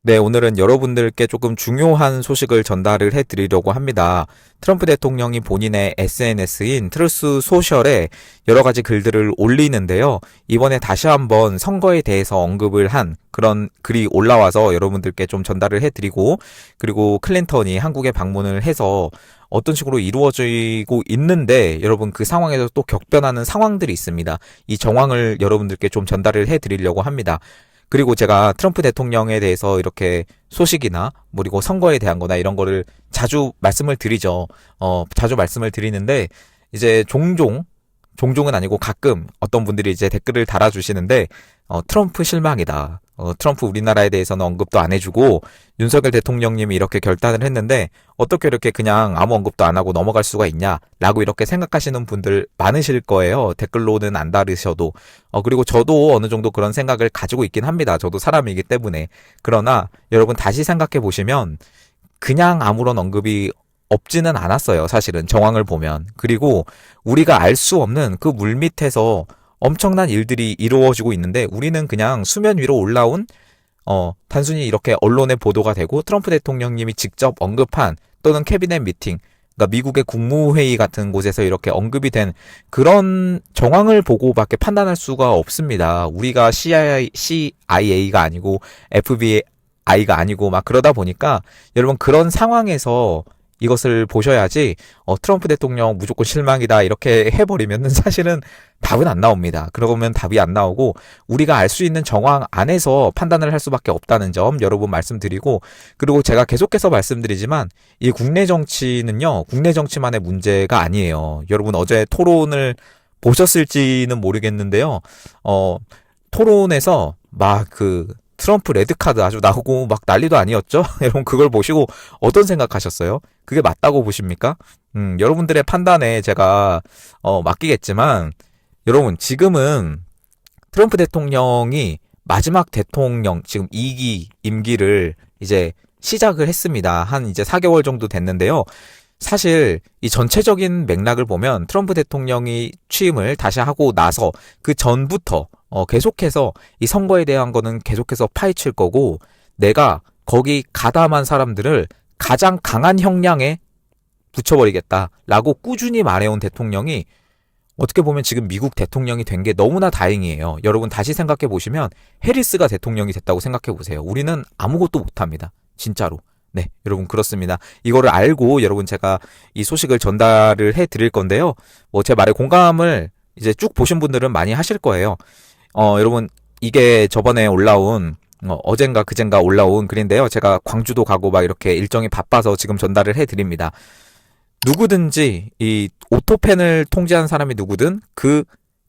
네, 오늘은 여러분들께 조금 중요한 소식을 전달을 해드리려고 합니다. 트럼프 대통령이 본인의 SNS인 트루스 소셜에 여러 가지 글들을 올리는데요. 이번에 다시 한번 선거에 대해서 언급을 한 그런 글이 올라와서 여러분들께 좀 전달을 해드리고, 그리고 클린턴이 한국에 방문을 해서 어떤 식으로 이루어지고 있는데 여러분 그 상황에서 또 격변하는 상황들이 있습니다. 이 정황을 여러분들께 좀 전달을 해드리려고 합니다. 그리고 제가 트럼프 대통령에 대해서 이렇게 소식이나 그리고 선거에 대한 거나 이런 거를 자주 말씀을 드리죠. 자주 말씀을 드리는데 이제 종종은 아니고 가끔 어떤 분들이 이제 댓글을 달아주시는데 트럼프 실망이다. 트럼프 우리나라에 대해서는 언급도 안 해주고 윤석열 대통령님이 이렇게 결단을 했는데 어떻게 이렇게 그냥 아무 언급도 안 하고 넘어갈 수가 있냐라고 이렇게 생각하시는 분들 많으실 거예요. 댓글로는 안 다르셔도. 그리고 저도 어느 정도 그런 생각을 가지고 있긴 합니다. 저도 사람이기 때문에. 그러나 여러분 다시 생각해 보시면 그냥 아무런 언급이 없지는 않았어요. 사실은 정황을 보면. 그리고 우리가 알 수 없는 그 물밑에서 엄청난 일들이 이루어지고 있는데 우리는 그냥 수면 위로 올라온 단순히 이렇게 언론에 보도가 되고 트럼프 대통령님이 직접 언급한 또는 캐비넷 미팅, 그러니까 미국의 국무회의 같은 곳에서 이렇게 언급이 된 그런 정황을 보고밖에 판단할 수가 없습니다. 우리가 CIA가 아니고 FBI가 아니고 막 그러다 보니까 여러분 그런 상황에서 이것을 보셔야지 트럼프 대통령 무조건 실망이다 이렇게 해버리면 사실은 답은 안 나옵니다. 그러면 답이 안 나오고 우리가 알 수 있는 정황 안에서 판단을 할 수밖에 없다는 점 여러분 말씀드리고, 그리고 제가 계속해서 말씀드리지만 이 국내 정치는요, 국내 정치만의 문제가 아니에요. 여러분 어제 토론을 보셨을지는 모르겠는데요. 토론에서 막 트럼프 레드카드 아주 나오고 막 난리도 아니었죠? 여러분 그걸 보시고 어떤 생각하셨어요? 그게 맞다고 보십니까? 여러분들의 판단에 제가 맡기겠지만 여러분 지금은 트럼프 대통령이 마지막 대통령 지금 2기 임기를 이제 시작을 했습니다. 한 이제 4개월 정도 됐는데요. 사실 이 전체적인 맥락을 보면 트럼프 대통령이 취임을 다시 하고 나서 그 전부터 계속해서 이 선거에 대한 거는 계속해서 파헤칠 거고, 내가 거기 가담한 사람들을 가장 강한 형량에 붙여버리겠다라고 꾸준히 말해온 대통령이 어떻게 보면 지금 미국 대통령이 된 게 너무나 다행이에요. 여러분 다시 생각해 보시면 해리스가 대통령이 됐다고 생각해 보세요. 우리는 아무것도 못합니다. 진짜로. 네, 여러분 그렇습니다. 이거를 알고 여러분 제가 이 소식을 전달을 해 드릴 건데요. 제 말에 공감을 이제 쭉 보신 분들은 많이 하실 거예요. 여러분 이게 저번에 올라온 어젠가 그젠가 올라온 글인데요. 제가 광주도 가고 막 이렇게 일정이 바빠서 지금 전달을 해 드립니다. 누구든지 이 오토펜을 통제한 사람이 누구든 그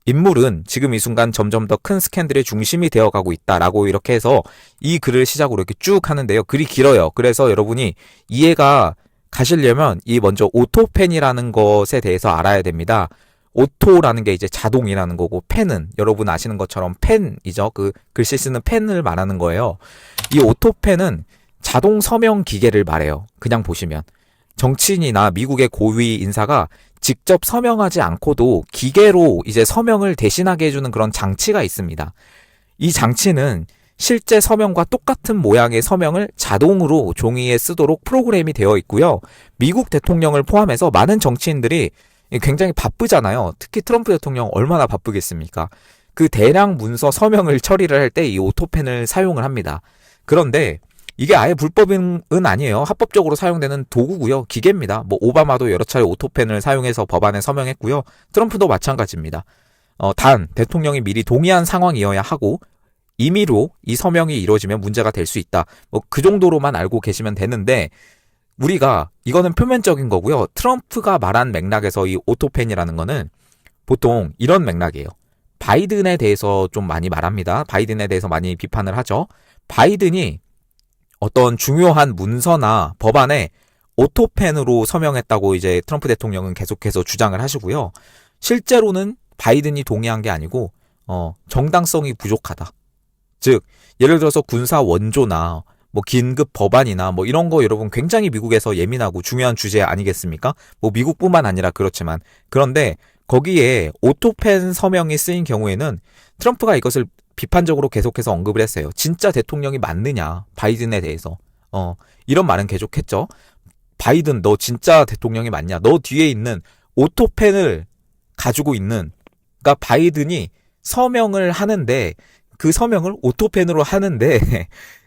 인물은 지금 이 순간 점점 더 큰 스캔들의 중심이 되어가고 있다라고 이렇게 해서 이 글을 시작으로 이렇게 쭉 하는데요. 글이 길어요. 그래서 여러분이 이해가 가시려면 이 먼저 오토펜이라는 것에 대해서 알아야 됩니다. 오토라는 게 이제 자동이라는 거고, 펜은 여러분 아시는 것처럼 펜이죠. 그 글씨 쓰는 펜을 말하는 거예요. 이 오토펜은 자동 서명 기계를 말해요. 그냥 보시면 정치인이나 미국의 고위 인사가 직접 서명하지 않고도 기계로 이제 서명을 대신하게 해주는 그런 장치가 있습니다. 이 장치는 실제 서명과 똑같은 모양의 서명을 자동으로 종이에 쓰도록 프로그램이 되어 있고요. 미국 대통령을 포함해서 많은 정치인들이 굉장히 바쁘잖아요. 특히 트럼프 대통령 얼마나 바쁘겠습니까? 그 대량 문서 서명을 처리를 할 때 이 오토펜을 사용을 합니다. 그런데 이게 아예 불법은 아니에요. 합법적으로 사용되는 도구고요. 기계입니다. 오바마도 여러 차례 오토펜을 사용해서 법안에 서명했고요. 트럼프도 마찬가지입니다. 단 대통령이 미리 동의한 상황이어야 하고 임의로 이 서명이 이루어지면 문제가 될 수 있다. 그 정도로만 알고 계시면 되는데, 우리가 이거는 표면적인 거고요. 트럼프가 말한 맥락에서 이 오토펜이라는 거는 보통 이런 맥락이에요. 바이든에 대해서 좀 많이 말합니다. 바이든에 대해서 많이 비판을 하죠. 바이든이 어떤 중요한 문서나 법안에 오토펜으로 서명했다고 이제 트럼프 대통령은 계속해서 주장을 하시고요. 실제로는 바이든이 동의한 게 아니고 정당성이 부족하다. 즉 예를 들어서 군사 원조나 긴급 법안이나 이런 거 여러분 굉장히 미국에서 예민하고 중요한 주제 아니겠습니까? 미국뿐만 아니라 그렇지만, 그런데 거기에 오토펜 서명이 쓰인 경우에는 트럼프가 이것을 비판적으로 계속해서 언급을 했어요. 진짜 대통령이 맞느냐, 바이든에 대해서. 이런 말은 계속했죠. 바이든 너 진짜 대통령이 맞냐? 너 뒤에 있는 오토펜을 가지고 있는, 그러니까 바이든이 서명을 하는데 그 서명을 오토펜으로 하는데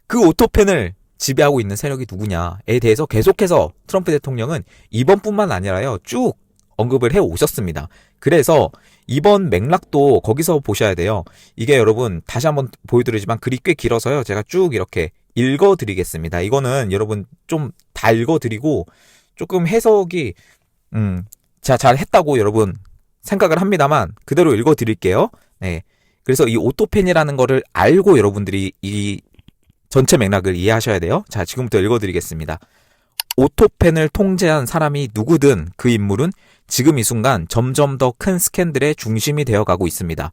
그 오토펜을 지배하고 있는 세력이 누구냐에 대해서 계속해서 트럼프 대통령은 이번뿐만 아니라요 쭉 언급을 해 오셨습니다. 그래서 이번 맥락도 거기서 보셔야 돼요. 이게 여러분 다시 한번 보여드리지만 글이 꽤 길어서요. 제가 쭉 이렇게 읽어드리겠습니다. 이거는 여러분 좀 다 읽어드리고 조금 해석이 제가 잘 했다고 여러분 생각을 합니다만 그대로 읽어드릴게요. 네. 그래서 이 오토펜이라는 거를 알고 여러분들이 이 전체 맥락을 이해하셔야 돼요. 자, 지금부터 읽어드리겠습니다. 오토펜을 통제한 사람이 누구든 그 인물은 지금 이 순간 점점 더 큰 스캔들의 중심이 되어가고 있습니다.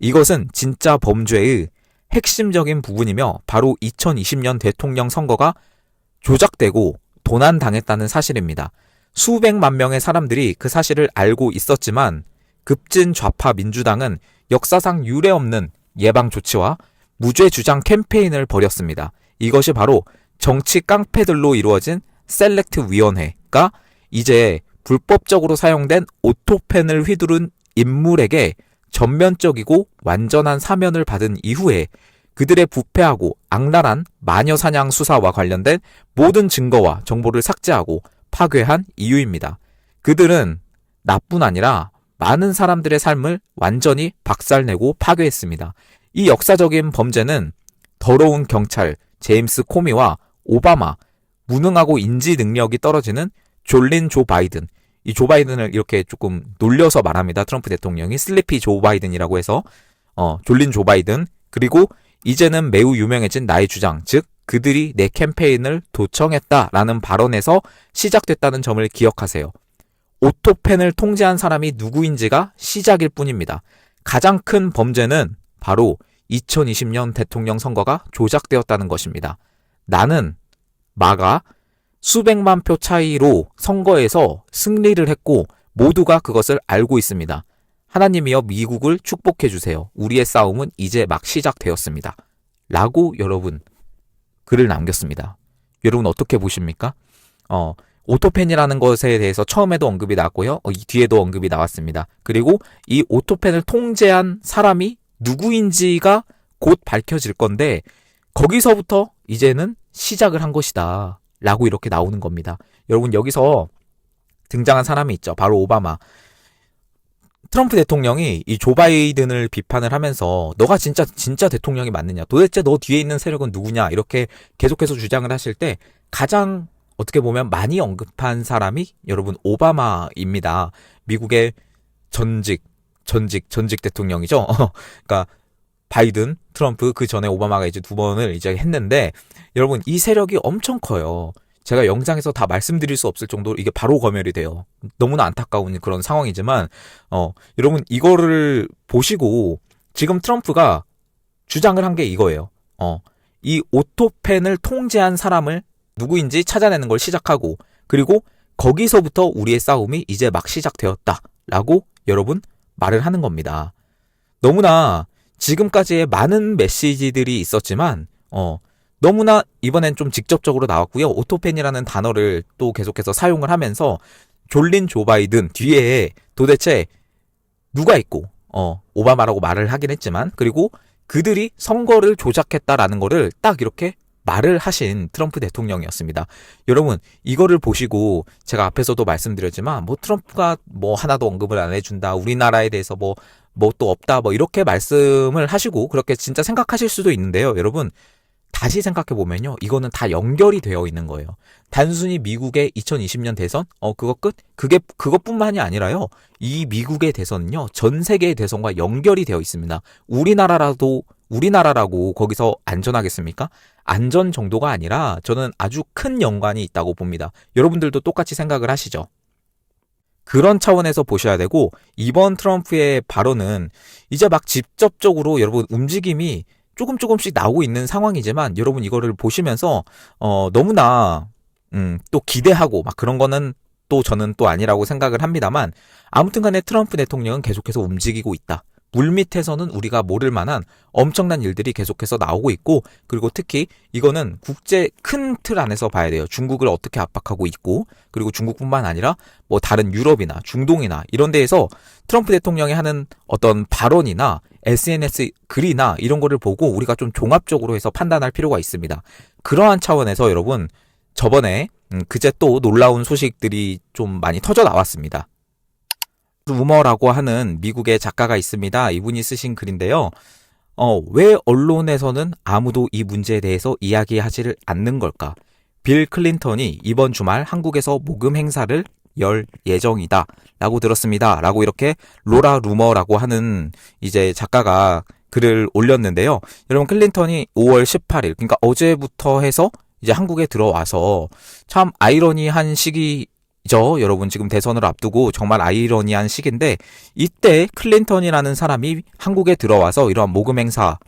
이것은 진짜 범죄의 핵심적인 부분이며 바로 2020년 대통령 선거가 조작되고 도난당했다는 사실입니다. 수백만 명의 사람들이 그 사실을 알고 있었지만 급진 좌파 민주당은 역사상 유례없는 예방 조치와 무죄 주장 캠페인을 벌였습니다. 이것이 바로 정치 깡패들로 이루어진 셀렉트 위원회가 이제 불법적으로 사용된 오토펜을 휘두른 인물에게 전면적이고 완전한 사면을 받은 이후에 그들의 부패하고 악랄한 마녀 사냥 수사와 관련된 모든 증거와 정보를 삭제하고 파괴한 이유입니다. 그들은 나뿐 아니라 많은 사람들의 삶을 완전히 박살내고 파괴했습니다. 이 역사적인 범죄는 더러운 경찰 제임스 코미와 오바마, 무능하고 인지 능력이 떨어지는 졸린 조 바이든, 이 조 바이든을 이렇게 조금 놀려서 말합니다. 트럼프 대통령이 슬리피 조 바이든이라고 해서 졸린 조 바이든, 그리고 이제는 매우 유명해진 나의 주장, 즉 그들이 내 캠페인을 도청했다라는 발언에서 시작됐다는 점을 기억하세요. 오토펜을 통제한 사람이 누구인지가 시작일 뿐입니다. 가장 큰 범죄는 바로 2020년 대통령 선거가 조작되었다는 것입니다. 나는 마가 수백만 표 차이로 선거에서 승리를 했고 모두가 그것을 알고 있습니다. 하나님이여 미국을 축복해 주세요. 우리의 싸움은 이제 막 시작되었습니다. 라고 여러분 글을 남겼습니다. 여러분 어떻게 보십니까? 오토펜이라는 것에 대해서 처음에도 언급이 나왔고요. 이 뒤에도 언급이 나왔습니다. 그리고 이 오토펜을 통제한 사람이 누구인지가 곧 밝혀질 건데 거기서부터 이제는 시작을 한 것이다. 라고 이렇게 나오는 겁니다. 여러분 여기서 등장한 사람이 있죠. 바로 오바마. 트럼프 대통령이 이 조 바이든을 비판을 하면서 너가 진짜 대통령이 맞느냐, 도대체 너 뒤에 있는 세력은 누구냐 이렇게 계속해서 주장을 하실 때 가장 어떻게 보면 많이 언급한 사람이 여러분 오바마입니다. 미국의 전직 대통령이죠. 그러니까 바이든, 트럼프 그 전에 오바마가 이제 두 번을 이제 했는데 여러분 이 세력이 엄청 커요. 제가 영상에서 다 말씀드릴 수 없을 정도로 이게 바로 검열이 돼요. 너무나 안타까운 그런 상황이지만 여러분 이거를 보시고 지금 트럼프가 주장을 한 게 이거예요. 이 오토펜을 통제한 사람을 누구인지 찾아내는 걸 시작하고 그리고 거기서부터 우리의 싸움이 이제 막 시작되었다라고 여러분 말을 하는 겁니다. 너무나 지금까지의 많은 메시지들이 있었지만 너무나 이번엔 좀 직접적으로 나왔고요. 오토펜이라는 단어를 또 계속해서 사용을 하면서 졸린 조 바이든 뒤에 도대체 누가 있고 오바마라고 말을 하긴 했지만 그리고 그들이 선거를 조작했다라는 거를 딱 이렇게 말을 하신 트럼프 대통령이었습니다. 여러분 이거를 보시고 제가 앞에서도 말씀드렸지만 뭐 트럼프가 뭐 하나도 언급을 안 해준다. 우리나라에 대해서 뭐 또 없다. 뭐 이렇게 말씀을 하시고 그렇게 진짜 생각하실 수도 있는데요. 여러분 다시 생각해보면요. 이거는 다 연결이 되어 있는 거예요. 단순히 미국의 2020년 대선? 그거 끝? 그것뿐만이 아니라요. 이 미국의 대선은요. 전 세계의 대선과 연결이 되어 있습니다. 우리나라라고 거기서 안전하겠습니까? 안전 정도가 아니라 저는 아주 큰 연관이 있다고 봅니다. 여러분들도 똑같이 생각을 하시죠? 그런 차원에서 보셔야 되고 이번 트럼프의 발언은 이제 막 직접적으로 여러분 움직임이 조금씩 나오고 있는 상황이지만 여러분 이거를 보시면서 너무나 또 기대하고 막 그런 거는 또 저는 또 아니라고 생각을 합니다만 아무튼 간에 트럼프 대통령은 계속해서 움직이고 있다. 물밑에서는 우리가 모를 만한 엄청난 일들이 계속해서 나오고 있고, 그리고 특히 이거는 국제 큰 틀 안에서 봐야 돼요. 중국을 어떻게 압박하고 있고, 그리고 중국뿐만 아니라 뭐 다른 유럽이나 중동이나 이런 데에서 트럼프 대통령이 하는 어떤 발언이나 SNS 글이나 이런 거를 보고 우리가 좀 종합적으로 해서 판단할 필요가 있습니다. 그러한 차원에서 여러분, 저번에 그제 또 놀라운 소식들이 좀 많이 터져 나왔습니다. 루머라고 하는 미국의 작가가 있습니다. 이분이 쓰신 글인데요. 왜 언론에서는 아무도 이 문제에 대해서 이야기하지를 않는 걸까? 빌 클린턴이 이번 주말 한국에서 모금 행사를 열 예정이다 라고 들었습니다. 라고 이렇게 로라 루머라고 하는 이제 작가가 글을 올렸는데요. 여러분, 클린턴이 5월 18일, 그러니까 어제부터 해서 이제 한국에 들어와서 참 아이러니한 시기죠. 여러분, 지금 대선을 앞두고 정말 아이러니한 시기인데, 이때 클린턴이라는 사람이 한국에 들어와서 이러한 모금 행사라고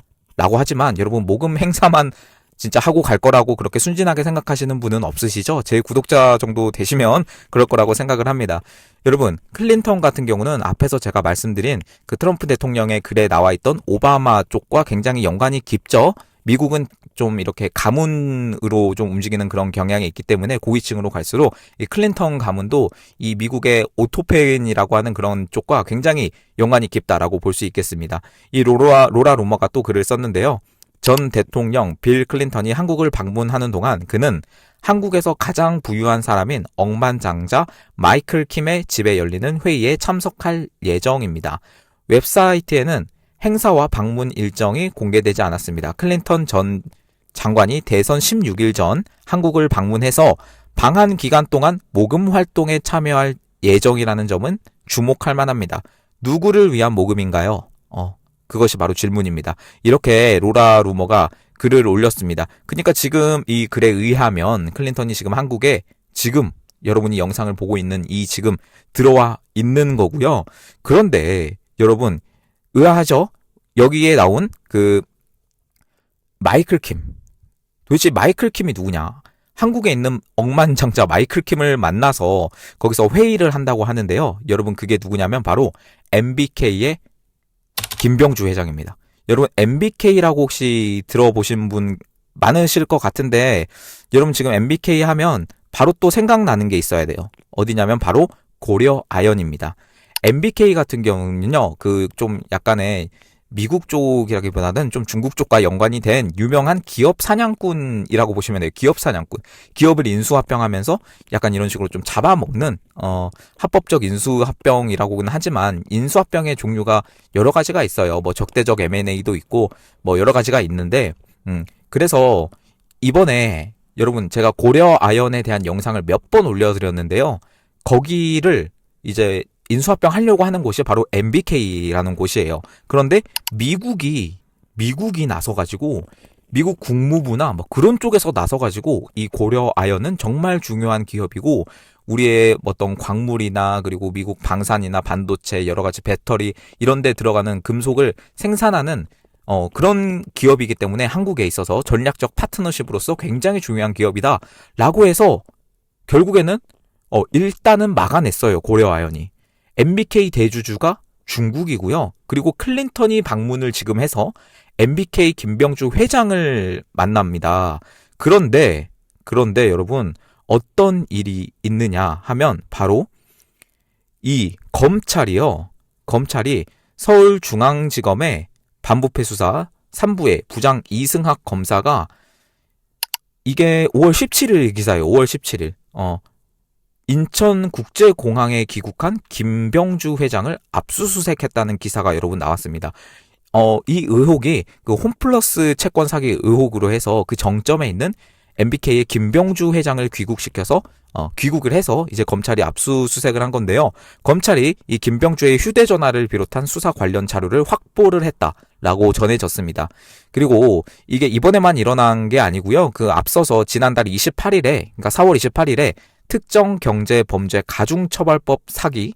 하지만, 여러분, 모금 행사만 진짜 하고 갈 거라고 그렇게 순진하게 생각하시는 분은 없으시죠? 제 구독자 정도 되시면 그럴 거라고 생각을 합니다. 여러분, 클린턴 같은 경우는 앞에서 제가 말씀드린 그 트럼프 대통령의 글에 나와 있던 오바마 쪽과 굉장히 연관이 깊죠? 미국은 좀 이렇게 가문으로 좀 움직이는 그런 경향이 있기 때문에 고위층으로 갈수록 이 클린턴 가문도 이 미국의 오토팬이라고 하는 그런 쪽과 굉장히 연관이 깊다라고 볼 수 있겠습니다. 이 로라 루머가 또 글을 썼는데요. 전 대통령 빌 클린턴이 한국을 방문하는 동안 그는 한국에서 가장 부유한 사람인 억만장자 마이클 킴의 집에 열리는 회의에 참석할 예정입니다. 웹사이트에는 행사와 방문 일정이 공개되지 않았습니다. 클린턴 전 장관이 대선 16일 전 한국을 방문해서 방한 기간 동안 모금 활동에 참여할 예정이라는 점은 주목할 만합니다. 누구를 위한 모금인가요? 그것이 바로 질문입니다. 이렇게 로라 루머가 글을 올렸습니다. 그러니까 지금 이 글에 의하면 클린턴이 지금 한국에 지금 여러분이 영상을 보고 있는 이 지금 들어와 있는 거고요. 그런데 여러분, 의아하죠? 여기에 나온 그 마이클 킴, 도대체 마이클 킴이 누구냐? 한국에 있는 억만장자 마이클 킴을 만나서 거기서 회의를 한다고 하는데요. 여러분, 그게 누구냐면 바로 MBK의 김병주 회장입니다. 여러분, MBK라고 혹시 들어보신 분 많으실 것 같은데, 여러분 지금 MBK 하면 바로 또 생각나는 게 있어야 돼요. 어디냐면 바로 고려 아연입니다. MBK 같은 경우는요, 그 좀 약간의 미국 쪽이라기보다는 좀 중국 쪽과 연관이 된 유명한 기업 사냥꾼이라고 보시면 돼요. 기업 사냥꾼. 기업을 인수합병하면서 약간 이런 식으로 좀 잡아먹는 합법적 인수합병이라고는 하지만 인수합병의 종류가 여러 가지가 있어요. 뭐 적대적 M&A도 있고 뭐 여러 가지가 있는데 그래서 이번에 여러분 제가 고려 아연에 대한 영상을 몇 번 올려드렸는데요. 거기를 이제 인수합병 하려고 하는 곳이 바로 MBK라는 곳이에요. 그런데 미국이 나서가지고 미국 국무부나 뭐 그런 쪽에서 나서가지고 이 고려 아연은 정말 중요한 기업이고 우리의 어떤 광물이나 그리고 미국 방산이나 반도체 여러 가지 배터리 이런 데 들어가는 금속을 생산하는 그런 기업이기 때문에 한국에 있어서 전략적 파트너십으로서 굉장히 중요한 기업이다 라고 해서 결국에는 일단은 막아냈어요. 고려 아연이. MBK 대주주가 중국이고요. 그리고 클린턴이 방문을 지금 해서 MBK 김병주 회장을 만납니다. 그런데 여러분 어떤 일이 있느냐 하면 바로 이 검찰이 서울중앙지검의 반부패 수사 3부의 부장 이승학 검사가 이게 5월 17일 기사예요. 5월 17일. 인천국제공항에 귀국한 김병주 회장을 압수수색했다는 기사가 여러분 나왔습니다. 이 의혹이 그 홈플러스 채권 사기 의혹으로 해서 그 정점에 있는 MBK의 김병주 회장을 귀국을 해서 이제 검찰이 압수수색을 한 건데요. 검찰이 이 김병주의 휴대전화를 비롯한 수사 관련 자료를 확보를 했다라고 전해졌습니다. 그리고 이게 이번에만 일어난 게 아니고요. 그 앞서서 지난달 28일에, 그러니까 4월 28일에 특정경제범죄 가중처벌법 사기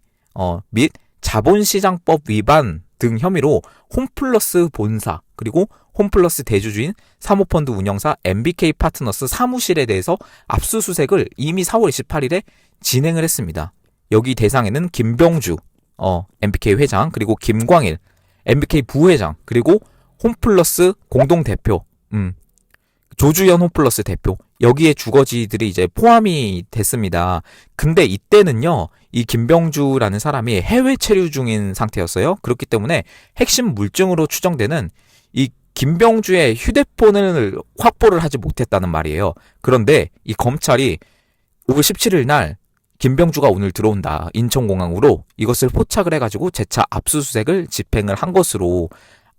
및 자본시장법 위반 등 혐의로 홈플러스 본사 그리고 홈플러스 대주주인 사모펀드 운영사 MBK 파트너스 사무실에 대해서 압수수색을 이미 4월 28일에 진행을 했습니다. 여기 대상에는 김병주 MBK 회장 그리고 김광일 MBK 부회장, 그리고 홈플러스 공동대표, 조주현 홈플러스 대표, 여기에 주거지들이 이제 포함이 됐습니다. 근데 이때는요, 이 김병주라는 사람이 해외 체류 중인 상태였어요. 그렇기 때문에 핵심 물증으로 추정되는 이 김병주의 휴대폰을 확보를 하지 못했다는 말이에요. 그런데 이 검찰이 5월 17일 날 김병주가 오늘 들어온다, 인천공항으로 이것을 포착을 해가지고 재차 압수수색을 집행을 한 것으로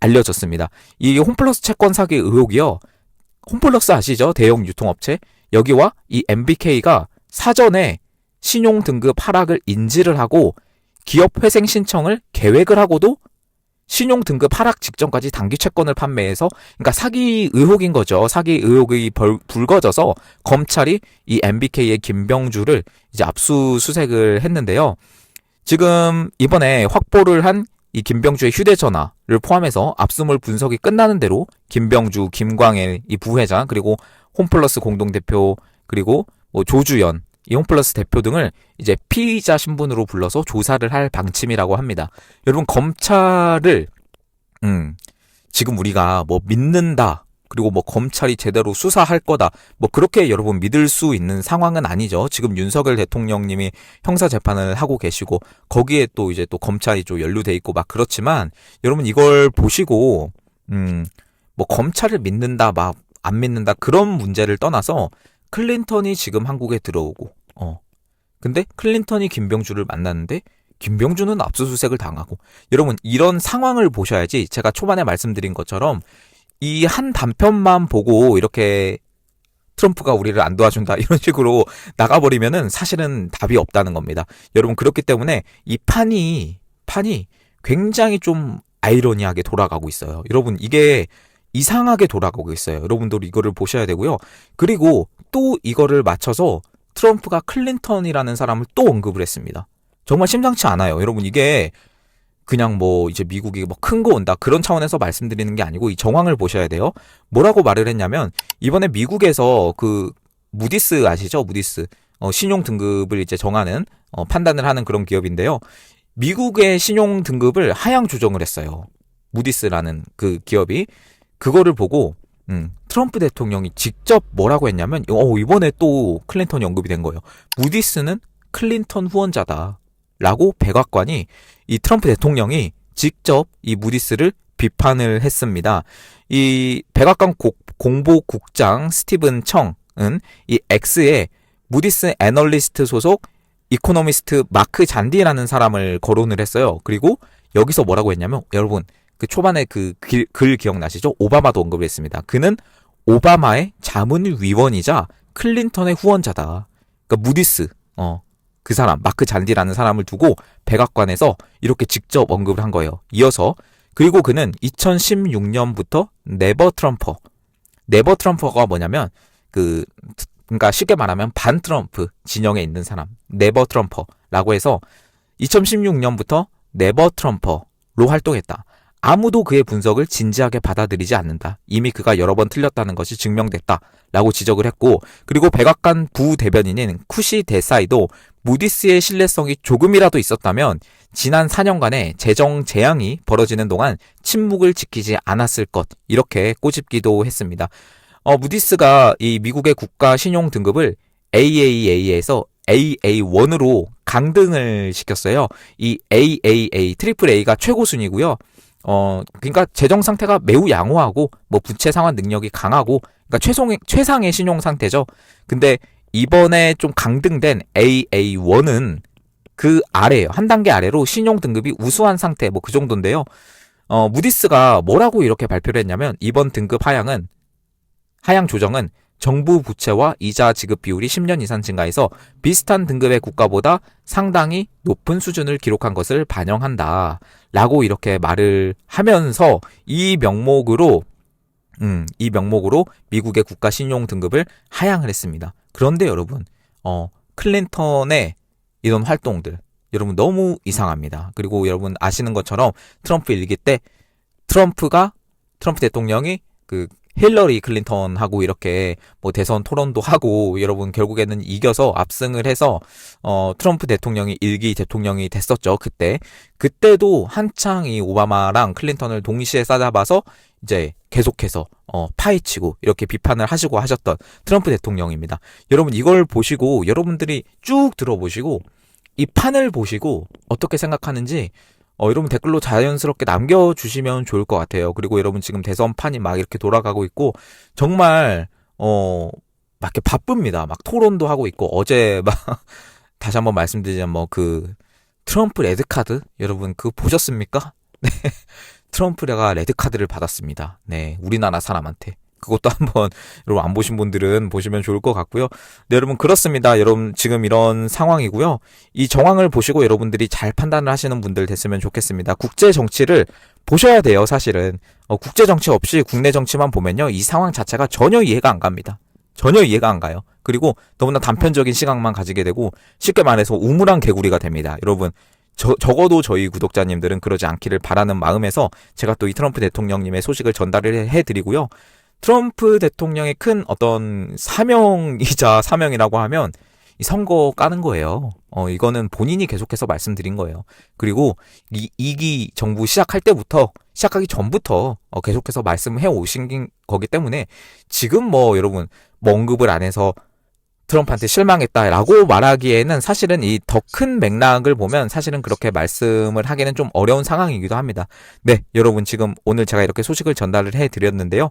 알려졌습니다. 이 홈플러스 채권 사기 의혹이요, 홈플러스 아시죠? 대형 유통업체. 여기와 이 MBK가 사전에 신용 등급 하락을 인지를 하고 기업 회생 신청을 계획을 하고도 신용 등급 하락 직전까지 단기 채권을 판매해서, 그러니까 사기 의혹인 거죠. 사기 의혹이 불거져서 검찰이 이 MBK의 김병주를 이제 압수수색을 했는데요. 지금 이번에 확보를 한 이 김병주의 휴대전화를 포함해서 압수물 분석이 끝나는 대로 김병주, 김광일 이 부회장, 그리고 홈플러스 공동대표, 그리고 뭐 조주연 이 홈플러스 대표 등을 이제 피의자 신분으로 불러서 조사를 할 방침이라고 합니다. 여러분, 검찰을 지금 우리가 뭐 믿는다, 그리고 뭐 검찰이 제대로 수사할 거다, 뭐 그렇게 여러분 믿을 수 있는 상황은 아니죠. 지금 윤석열 대통령님이 형사 재판을 하고 계시고 거기에 또 이제 또 검찰이 좀 연루돼 있고 막 그렇지만, 여러분 이걸 보시고 뭐 검찰을 믿는다 막 안 믿는다 그런 문제를 떠나서 클린턴이 지금 한국에 들어오고 근데 클린턴이 김병주를 만났는데 김병주는 압수수색을 당하고, 여러분 이런 상황을 보셔야지 제가 초반에 말씀드린 것처럼 이 한 단편만 보고 이렇게 트럼프가 우리를 안 도와준다 이런 식으로 나가버리면은 사실은 답이 없다는 겁니다. 여러분, 그렇기 때문에 이 판이 굉장히 좀 아이러니하게 돌아가고 있어요. 여러분, 이게 이상하게 돌아가고 있어요. 여러분들 이거를 보셔야 되고요. 그리고 또 이거를 맞춰서 트럼프가 클린턴이라는 사람을 또 언급을 했습니다. 정말 심상치 않아요. 여러분, 이게 그냥 뭐 이제 미국이 뭐 큰 거 온다 그런 차원에서 말씀드리는 게 아니고 이 정황을 보셔야 돼요. 뭐라고 말을 했냐면, 이번에 미국에서 그 무디스 아시죠? 무디스 신용 등급을 이제 정하는 판단을 하는 그런 기업인데요. 미국의 신용 등급을 하향 조정을 했어요. 무디스라는 그 기업이. 그거를 보고 트럼프 대통령이 직접 뭐라고 했냐면, 이번에 또 클린턴이 언급이 된 거예요. 무디스는 클린턴 후원자다 라고 백악관이, 이 트럼프 대통령이 직접 이 무디스를 비판을 했습니다. 이 백악관 공보국장 스티븐 청은 이 X에 무디스 애널리스트 소속 이코노미스트 마크 잔디라는 사람을 거론을 했어요. 그리고 여기서 뭐라고 했냐면, 여러분 그 초반에 그 글 기억나시죠? 오바마도 언급을 했습니다. 그는 오바마의 자문위원이자 클린턴의 후원자다. 그러니까 무디스 그 사람 마크 잔디라는 사람을 두고 백악관에서 이렇게 직접 언급을 한 거예요. 이어서, 그리고 그는 2016년부터 네버 트럼퍼가 뭐냐면 그러니까 쉽게 말하면 반 트럼프 진영에 있는 사람, 네버 트럼퍼라고 해서 2016년부터 네버 트럼퍼로 활동했다. 아무도 그의 분석을 진지하게 받아들이지 않는다. 이미 그가 여러 번 틀렸다는 것이 증명됐다 라고 지적을 했고, 그리고 백악관 부대변인인 쿠시 데사이도 무디스의 신뢰성이 조금이라도 있었다면 지난 4년간의 재정 재앙이 벌어지는 동안 침묵을 지키지 않았을 것, 이렇게 꼬집기도 했습니다. 무디스가 이 미국의 국가 신용 등급을 AAA에서 AA1으로 강등을 시켰어요. 이 AAA, 트리플 A가 최고 순위고요. 그러니까 재정 상태가 매우 양호하고 뭐 부채 상환 능력이 강하고, 그러니까 최상의 신용 상태죠. 근데 이번에 좀 강등된 AA1은 그 아래예요. 한 단계 아래로 신용 등급이 우수한 상태, 뭐 그 정도인데요. 무디스가 뭐라고 이렇게 발표를 했냐면, 이번 등급 하향 조정은 정부 부채와 이자 지급 비율이 10년 이상 증가해서 비슷한 등급의 국가보다 상당히 높은 수준을 기록한 것을 반영한다 라고 이렇게 말을 하면서 이 명목으로 미국의 국가 신용 등급을 하향을 했습니다. 그런데 여러분, 클린턴의 이런 활동들, 여러분 너무 이상합니다. 그리고 여러분 아시는 것처럼 트럼프 일기 때 트럼프 대통령이 그 힐러리 클린턴하고 이렇게 뭐 대선 토론도 하고 여러분 결국에는 이겨서 압승을 해서 트럼프 대통령이 일기 대통령이 됐었죠. 그때도 한창 이 오바마랑 클린턴을 동시에 싸잡아서 이제 계속해서 파헤치고 이렇게 비판을 하시고 하셨던 트럼프 대통령입니다. 여러분 이걸 보시고 여러분들이 쭉 들어보시고 이 판을 보시고 어떻게 생각하는지 여러분 댓글로 자연스럽게 남겨주시면 좋을 것 같아요. 그리고 여러분 지금 대선판이 막 이렇게 돌아가고 있고, 정말, 막 이렇게 바쁩니다. 막 토론도 하고 있고, 어제 막, 다시 한번 말씀드리자면 트럼프 레드카드? 여러분 그거 보셨습니까? 네. 트럼프가 레드카드를 받았습니다. 네. 우리나라 사람한테. 그것도 한번 여러분 안 보신 분들은 보시면 좋을 것 같고요. 네, 여러분 그렇습니다. 여러분 지금 이런 상황이고요. 이 정황을 보시고 여러분들이 잘 판단을 하시는 분들 됐으면 좋겠습니다. 국제 정치를 보셔야 돼요. 사실은 국제 정치 없이 국내 정치만 보면요, 이 상황 자체가 전혀 이해가 안 갑니다. 전혀 이해가 안 가요. 그리고 너무나 단편적인 시각만 가지게 되고 쉽게 말해서 우물안 개구리가 됩니다. 여러분 적어도 저희 구독자님들은 그러지 않기를 바라는 마음에서 제가 또 이 트럼프 대통령님의 소식을 전달을 해드리고요. 트럼프 대통령의 큰 어떤 사명이라고 하면 이 선거 까는 거예요. 이거는 본인이 계속해서 말씀드린 거예요. 그리고 이기 정부 시작하기 전부터 계속해서 말씀해 오신 거기 때문에 지금 여러분 언급을 안 해서 트럼프한테 실망했다라고 말하기에는 사실은 이 더 큰 맥락을 보면 사실은 그렇게 말씀을 하기는 좀 어려운 상황이기도 합니다. 네, 여러분 지금 오늘 제가 이렇게 소식을 전달을 해드렸는데요.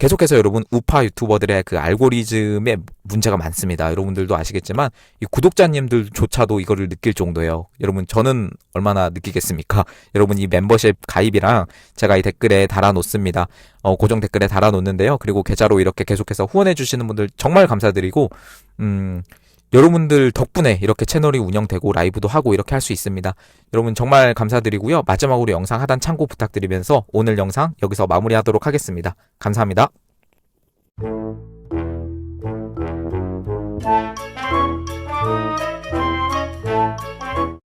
계속해서 여러분 우파 유튜버들의 그 알고리즘에 문제가 많습니다. 여러분들도 아시겠지만 이 구독자님들조차도 이거를 느낄 정도예요. 여러분 저는 얼마나 느끼겠습니까? 여러분 이 멤버십 가입이랑 제가 이 댓글에 달아놓습니다. 고정 댓글에 달아놓는데요. 그리고 계좌로 이렇게 계속해서 후원해주시는 분들 정말 감사드리고 여러분들 덕분에 이렇게 채널이 운영되고 라이브도 하고 이렇게 할 수 있습니다. 여러분 정말 감사드리고요. 마지막으로 영상 하단 참고 부탁드리면서 오늘 영상 여기서 마무리하도록 하겠습니다. 감사합니다.